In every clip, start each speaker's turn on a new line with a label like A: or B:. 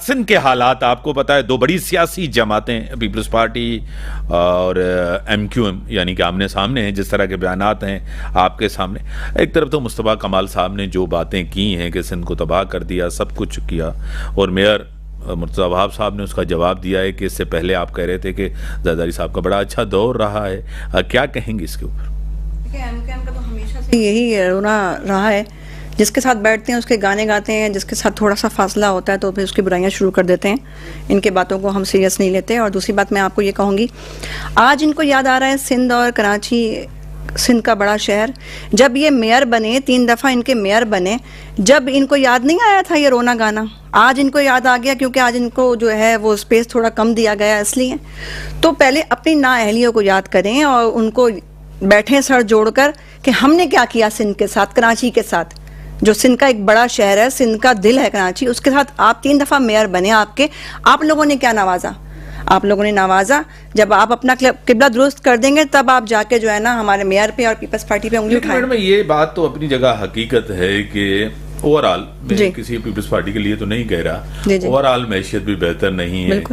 A: सिंध के हालात आपको पता है, दो बड़ी सियासी जमातें पीपल्स पार्टी और MQM यानी कि आमने सामने हैं। जिस तरह के बयानात हैं आपके सामने, एक तरफ तो मुस्तफा कमाल साहब ने जो बातें की हैं कि सिंध को तबाह कर दिया, सब कुछ किया, और मेयर मुर्तज़ा वहाब साहब ने उसका जवाब दिया है कि इससे पहले आप कह रहे थे कि ज़रदारी साहब का बड़ा अच्छा दौर रहा है। क्या कहेंगे इसके ऊपर?
B: MQM का तो हमेशा से यही रोना रहा है, जिसके साथ बैठते हैं उसके गाने गाते हैं, जिसके साथ थोड़ा सा फासला होता है तो फिर उसकी बुराइयां शुरू कर देते हैं। इनके बातों को हम सीरियस नहीं लेते। और दूसरी बात मैं आपको ये कहूँगी, आज इनको याद आ रहा है सिंध और कराची, सिंध का बड़ा शहर, जब ये मेयर बने, 3 दफ़ा इनके मेयर बने, जब इनको याद नहीं आया था ये रोना गाना। आज इनको याद आ गया क्योंकि आज इनको जो है वो स्पेस थोड़ा कम दिया गया इसलिए। तो पहले अपनी नाअहलियों को याद करें और उनको बैठें सर जोड़कर कि हमने क्या किया सिंध के साथ, कराची के साथ, जो सिंध का एक बड़ा शहर है, सिंध का दिल है कराची, उसके साथ आप 3 दफ़ा मेयर बने। आप लोगों ने क्या नवाजा? आप लोगों ने नवाजा। जब आप अपना किबला दुरुस्त कर देंगे तब आप जाके जो है ना हमारे मेयर पे और पीपल्स पार्टी पे उंगली उठाएं।
A: मैडम, ये बात तो अपनी जगह हकीकत है कि ओवरऑल, मैं किसी पीपल्स पार्टी के लिए तो नहीं कह रहा, ओवरऑल मैशियत भी बेहतर नहीं है।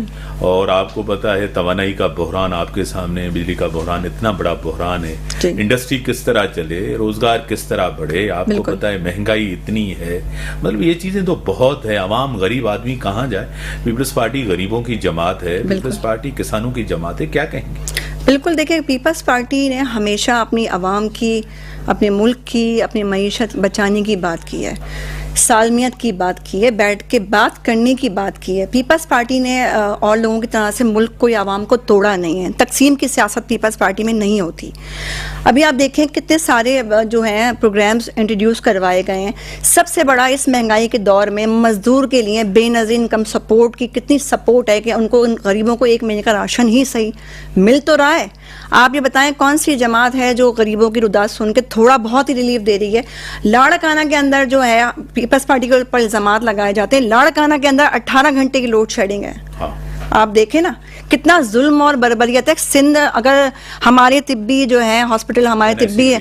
A: और आपको पता है तवानाई का बहरान आपके सामने, बिजली का बहरान, इतना बड़ा बहरान है। इंडस्ट्री किस तरह चले, रोजगार किस तरह बढ़े, आपको पता है महंगाई इतनी है, मतलब ये चीजें तो बहुत है। आवाम, गरीब आदमी कहाँ जाए? पीपल्स पार्टी गरीबों की जमात है, पीपल्स पार्टी किसानों की जमात है। क्या कहेंगे?
B: बिल्कुल, देखिए पीपल्स पार्टी ने हमेशा अपनी आवाम की, अपने मुल्क की, अपनी मईशत बचाने की बात की है, सालमियत की बात की है, बैठ के बात करने की बात की है। पीपल्स पार्टी ने और लोगों की तरह से मुल्क को या आवाम को तोड़ा नहीं है। तकसीम की सियासत पीपल्स पार्टी में नहीं होती। अभी आप देखें कितने सारे जो हैं प्रोग्राम्स इंट्रोड्यूस करवाए गए हैं। सबसे बड़ा इस महंगाई के दौर में मजदूर के लिए बेनज़ीर इनकम सपोर्ट की कितनी सपोर्ट है कि उनको, उन गरीबों को 1 महीने का राशन ही सही मिल तो रहा है। आप ये बताएं कौन सी जमात है जो गरीबों की रुदात सुन के थोड़ा बहुत ही रिलीफ दे रही है? लाड़काना के अंदर जो है पीपल्स पार्टी के ऊपर इल्जामात लगाए जाते हैं। लाड़काना के अंदर 18 घंटे की लोड शेडिंग है। आप देखें ना कितना जुल्म और बर्बरियत है। सिंध, अगर हमारे तिब्बी जो है हॉस्पिटल, हमारे तिब्बी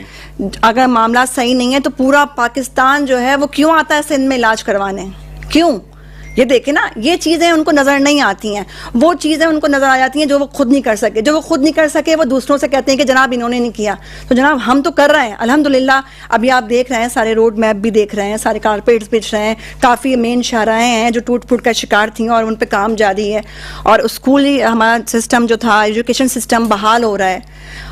B: अगर मामला सही नहीं है तो पूरा पाकिस्तान जो है वो क्यों आता है सिंध में इलाज करवाने? क्यों? ये देखे ना, ये चीजें उनको नजर नहीं आती हैं। वो चीजें उनको नजर आ जाती हैं जो वो खुद नहीं कर सके। जो वो खुद नहीं कर सके वो दूसरों से कहते हैं कि जनाब इन्होंने नहीं किया। तो जनाब हम तो कर रहे हैं अल्हम्दुलिल्लाह। अभी आप देख रहे हैं सारे रोड मैप भी देख रहे हैं, सारे कारपेट्स बिछ रहे हैं, काफ़ी मेन शाहराहें हैं जो टूट फूट का शिकार थी और उन पर काम जारी है। और स्कूली हमारा सिस्टम जो था, एजुकेशन सिस्टम बहाल हो रहा है,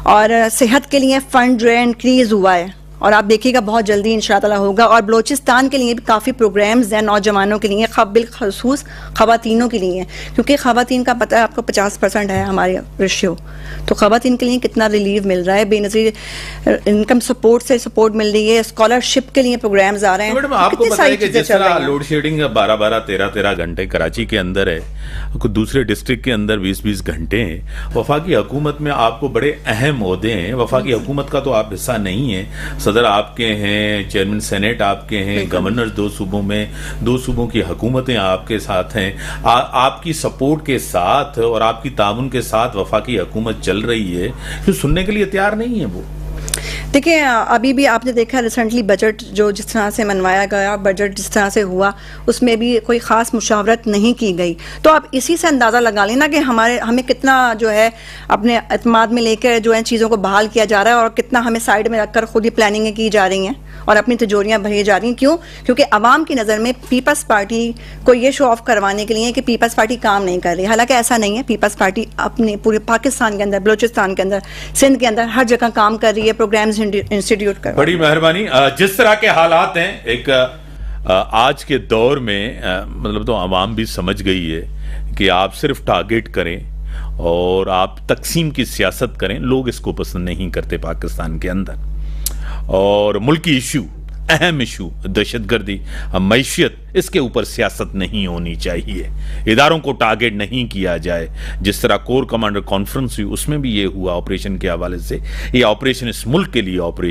B: और सेहत के लिए फंड जो है इंक्रीज हुआ है, और आप देखिएगा बहुत जल्दी इंशाअल्लाह होगा। और बलोचिस्तान के लिए भी काफ़ी प्रोग्राम्स हैं नौजवानों के लिए, बिलखसूस ख़वातीनों के लिए, क्योंकि ख़वातीन का पता है आपको 50% है हमारे रेशियो। तो ख़वातीन के लिए कितना रिलीफ मिल रहा है, बेनज़ीर इनकम सपोर्ट से सपोर्ट मिल रही है, स्कॉलरशिप के लिए प्रोग्राम्स आ रहे हैं।
A: मैडम, आपको पता है कि जिस तरह लोड शेडिंग 12-12, 13-13 घंटे कराची के अंदर है, कुछ दूसरे डिस्ट्रिक्ट के अंदर 20-20 घंटे हैं। वफाकी हुकूमत में आपको बड़े अहम ओहदे हैं। वफाकी हुकूमत का तो आप हिस्सा नहीं है, सदर आपके हैं, चेयरमैन सेनेट आपके हैं, गवर्नर 2 सूबों में, 2 सूबों की हुकूमतें आपके साथ हैं। आपकी सपोर्ट के साथ और आपकी ताउन के साथ वफाकी हुकूमत चल रही है, तो सुनने के लिए तैयार नहीं है वो।
B: देखिए, अभी भी आपने देखा रिसेंटली बजट जो जिस तरह से मनवाया गया, बजट जिस तरह से हुआ, उसमें भी कोई ख़ास मुशावरत नहीं की गई। तो आप इसी से अंदाज़ा लगा लेना कि हमें कितना जो है अपने एतमाद में लेकर जो है चीज़ों को बहाल किया जा रहा है, और कितना हमें साइड में रखकर खुद ही प्लानिंगें की जा रही हैं और अपनी तिजोरियाँ भरी जा रही हैं। क्यों? क्योंकि अवाम की नज़र में पीपल्स पार्टी को ये शो ऑफ करवाने के लिए कि पीपल्स पार्टी काम नहीं कर रही। हालांकि ऐसा नहीं है। पीपल्स पार्टी अपने पूरे पाकिस्तान के अंदर, बलोचिस्तान के अंदर, सिंध के अंदर हर जगह काम कर रही है, प्रोग्राम्स इंस्टीट्यूट कर।
A: बड़ी मेहरबानी। जिस तरह के हालात हैं एक आज के दौर में, मतलब तो आवाम भी समझ गई है कि आप सिर्फ टारगेट करें और आप तकसीम की सियासत करें, लोग इसको पसंद नहीं करते पाकिस्तान के अंदर। और मुल्की इशू, अहम इशू दहशतगर्दी, मैशियत, इसके ऊपर सियासत नहीं होनी चाहिए। इदारों को टारगेट नहीं किया जाए। जिस तरह कोर कमांडर कॉन्फ्रेंस हुई उसमें भी ये हुआ ऑपरेशन के हवाले से। ये ऑपरेशन इस मुल्क के लिए ऑपरेशन